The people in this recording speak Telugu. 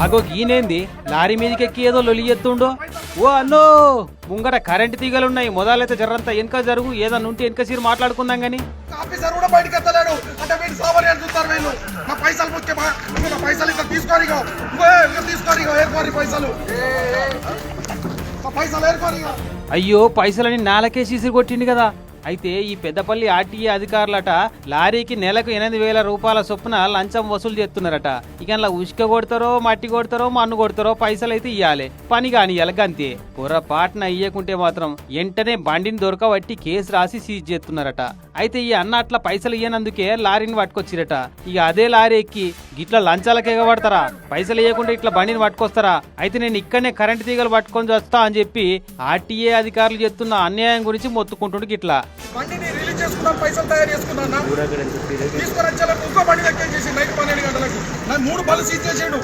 అగో ఈనేంది లారీ మీదకి ఎక్కి ఏదో లొలి ఎత్తుండో. ఓ అన్నో ముంగట కరెంటు తీగలున్నాయి, మొదలైతే జర్రంతా వెనక జరుగు, ఏదన్నా ఉంటే వెనక సీరు మాట్లాడుకుందాం గాని. ఆఫీసర్ కూడా బయటకు ఎత్తలేడు అంటే వీళ్ళు సామాన్యాలు చూస్తారు. వీళ్ళు నా పైసలు ముఖ్యమా, నా పైసలు ఇంకా తీసుకోరు, తీసుకోరు ఏర్కోరి పైసలు, పైసలు ఏర్కోరి. అయ్యో పైసలని నాలకే సీసీ కొట్టింది కదా. అయితే ఈ పెద్దపల్లి ఆర్టీఏ అధికారులట లారీకి నెలకు 8,000 రూపాయల చొప్పున లంచం వసూలు చేస్తున్నారట. ఇక అలా ఉసుక కొడతారో మట్టి కొడతారో మన్ను కొడతారో పైసలు అయితే ఇవ్వాలి, పని కాని గంతే. పొరపాటున ఇయ్యకుంటే మాత్రం వెంటనే బండిని దొరకబట్టి కేసు రాసి సీజ్ చేస్తున్నారట. అయితే ఈ అన్న అట్లా పైసలు ఇయ్యనందుకే లారీని పట్టుకొచ్చిరట. ఇక అదే లారీ ఎక్కి గిట్లా లంచాలకు ఎగబడతారా, పైసలు ఇవ్వకుండా ఇట్లా బండిని పట్టుకొస్తారా? అయితే నేను ఇక్కడనే కరెంటు తీగలు పట్టుకొని వస్తా అని చెప్పి ఆర్టీఏ అధికారులు చేస్తున్న అన్యాయం గురించి మొత్తుకుంటుండు. గిట్లా బండిని రిలీజ్ చేసుకున్నాను, పైసలు తయారు చేసుకున్నా, తీసుకొని వచ్చేలా ఇంకో బండి దగ్గర చేసి నైట్ 12 గంటలకి 3 బళ్ళు సీజ్ చేసాడు.